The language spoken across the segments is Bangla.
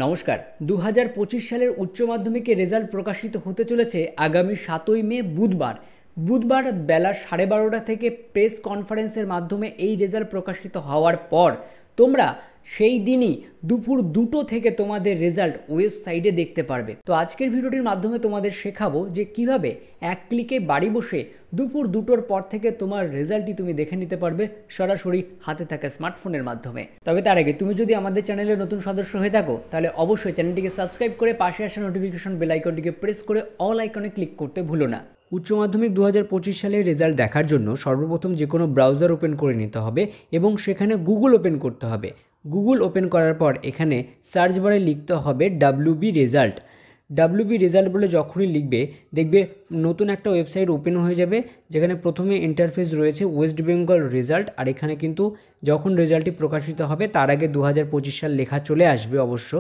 নমস্কার। 2025 সালের উচ্চ মাধ্যমিকের রেজাল্ট প্রকাশিত হতে চলেছে আগামী 7ই মে বুধবার বেলা 12:30 থেকে প্রেস কনফারেন্সের মাধ্যমে এই রেজাল্ট প্রকাশিত হওয়ার পর তোমরা সেই দিনই দুপুর 2টো থেকে তোমাদের রেজাল্ট ওয়েবসাইটে দেখতে পারবে। তো আজকের ভিডিওটির মাধ্যমে তোমাদের শেখাবো যে কিভাবে এক ক্লিকে বাড়ি বসে দুপুর 2টোর পর থেকে তোমার রেজাল্টটি তুমি দেখে নিতে পারবে সরাসরি হাতে থাকা স্মার্টফোনের মাধ্যমে। তবে তার আগে তুমি যদি আমাদের চ্যানেলের নতুন সদস্য হয়ে থাকো তাহলে অবশ্যই চ্যানেলটিকে সাবস্ক্রাইব করে পাশে আসা নোটিফিকেশন বেল আইকনটিকে প্রেস করে অল আইকনে ক্লিক করতে ভুলো না। উচ্চ মাধ্যমিক 2025 সালের রেজাল্ট দেখার জন্য সর্বপ্রথম যে কোনো ব্রাউজার ওপেন করে নিতে হবে এবং সেখানে গুগল ওপেন করতে হবে। গুগল ওপেন করার পর এখানে সার্চ বারে লিখতে হবে WB রেজাল্ট বলে যখনই লিখবে দেখবে নতুন একটা ওয়েবসাইট ওপেন হয়ে যাবে, যেখানে প্রথমে ইন্টারফেস রয়েছে ওয়েস্ট বেঙ্গল রেজাল্ট। আর এখানে কিন্তু যখন রেজাল্টটি প্রকাশিত হবে তার আগে 2025 সাল লেখা চলে আসবে অবশ্য।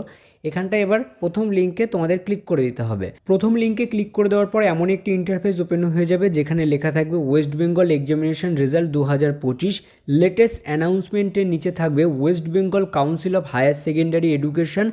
এখানটা এবার প্রথম লিঙ্কে তোমাদের ক্লিক করে দিতে হবে। প্রথম লিঙ্কে ক্লিক করে দেওয়ার পর এমন একটি ইন্টারফেস ওপেন হয়ে যাবে যেখানে লেখা থাকবে West Bengal examination result 2025 latest অ্যানাউন্সমেন্টের নিচে থাকবে West Bengal council of higher secondary education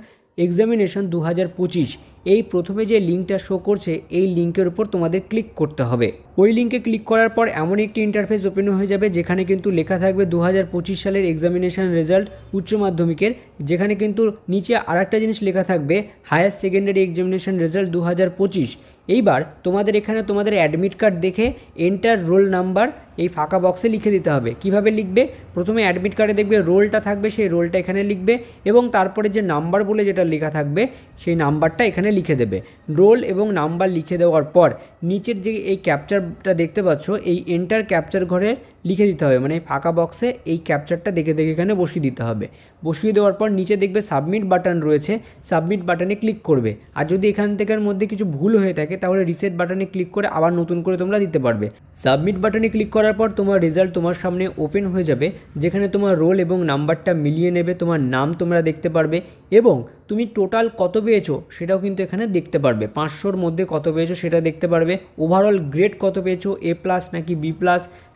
examination 2025। এই প্রথমে যে লিঙ্কটা শো করছে এই লিঙ্কের উপর তোমাদের ক্লিক করতে হবে। ওই লিঙ্কে ক্লিক করার পর এমন একটি ইন্টারফেস ওপেন হয়ে যাবে যেখানে কিন্তু লেখা থাকবে 2025 সালের এক্সামিনেশন রেজাল্ট উচ্চ মাধ্যমিকের, যেখানে কিন্তু নিচে আরেকটা জিনিস লেখা থাকবে হায়ার সেকেন্ডারি এক্সামিনেশন রেজাল্ট 2025। এইবার তোমাদের এখানে তোমাদের অ্যাডমিট কার্ড দেখে এন্টার রোল নাম্বার এই ফাঁকা বক্সে লিখে দিতে হবে। কিভাবে লিখবে? প্রথমে অ্যাডমিট কার্ডে দেখবে রোলটা থাকবে, সেই রোলটা এখানে লিখবে এবং তারপরে যে নাম্বার বলে যেটা লেখা থাকবে সেই নাম্বারটা এখানে লিখে দেবে। রোল এবং নাম্বার লিখে দেওয়ার পর নিচের যে এই ক্যাপচারটা দেখতে পাচ্ছ এই এন্টার ক্যাপচার ঘরে লিখে দিতে হবে, মানে ফাঁকা বক্সে এই ক্যাপচারটা দেখে এখানে বসিয়ে দিতে হবে। বসিয়ে দেওয়ার পর নিচে দেখবে সাবমিট বাটন রয়েছে, সাবমিট বাটনে ক্লিক করবে। আর যদি এখান থেকের মধ্যে কিছু ভুল হয়ে থাকে তাহলে রিসেট বাটনে ক্লিক করে আবার নতুন করে তোমরা দিতে পারবে। সাবমিট বাটনে ক্লিক করার পর তোমার রেজাল্ট তোমার সামনে ওপেন হয়ে যাবে, যেখানে তোমার রোল এবং নাম্বারটা মিলিয়ে নেবে, তোমার নাম তোমরা দেখতে পারবে এবং তুমি টোটাল কত পেয়েছো সেটাও কিন্তু এখানে দেখতে পারবে। 500-র মধ্যে কত পেয়েছো সেটা দেখতে পারবে, ওভারঅল গ্রেড কত পেয়েছো A+ নাকি B+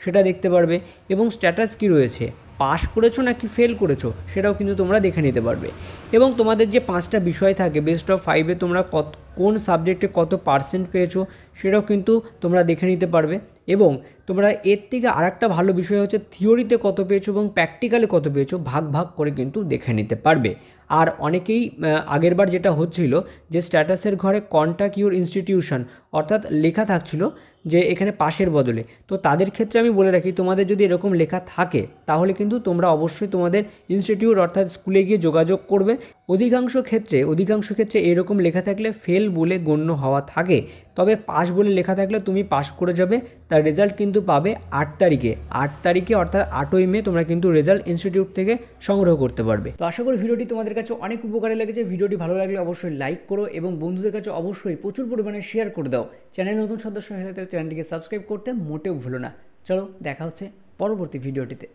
সেটা দেখতে পারবে এবং স্ট্যাটাস কি রয়েছে, পাস করেছো নাকি ফেল করেছো সেটাও কিন্তু তোমরা দেখে নিতে পারবে। এবং তোমাদের যে 5টা বিষয় থাকে বেস্ট অফ 5-এ তোমরা কোন সাবজেক্টে কত পার্সেন্ট পেয়েছো সেটাও কিন্তু তোমরা দেখে নিতে পারবে। এবং তোমরা এর থেকে আরেকটা ভালো বিষয় হচ্ছে থিওরিতে কত পেয়েছো এবং প্র্যাকটিক্যালে কত পেয়েছো ভাগ করে কিন্তু দেখে নিতে পারবে। আর অনেকেই আগেরবার যেটা হচ্ছিল যে স্ট্যাটাসের ঘরে কন্ট্যাক্ট ইউর ইনস্টিটিউশন অর্থাৎ লেখা থাকছিল যে এখানে পাশের বদলে, তো তাদের ক্ষেত্রে আমি বলে রাখি তোমাদের যদি এরকম লেখা থাকে তাহলে কিন্তু তোমরা অবশ্যই তোমাদের ইনস্টিটিউট অর্থাৎ স্কুলে গিয়ে যোগাযোগ করবে। অধিকাংশ ক্ষেত্রে এরকম লেখা থাকলে ফেল বলে গণ্য হওয়া থাকে, তবে পাস বলে লেখা থাকলে তুমি পাস করে যাবে। তার রেজাল্ট কিন্তু পাবে 8 তারিখে অর্থাৎ 8ই মে তোমরা কিন্তু রেজাল্ট ইনস্টিটিউট থেকে সংগ্রহ করতে পারবে। তো আশা করি ভিডিওটি তোমাদের কাছে অনেক উপকারে লেগেছে। ভিডিওটি ভালো লাগলে অবশ্যই লাইক করো এবং বন্ধুদের কাছে অবশ্যই প্রচুর পরিমাণে শেয়ার করে দাও। চ্যানেল নতুন সদস্য হলে চ্যানেলটিকে সাবস্ক্রাইব করতে মোটেও ভুলো না। চলো দেখা হচ্ছে পরবর্তী ভিডিওটিতে।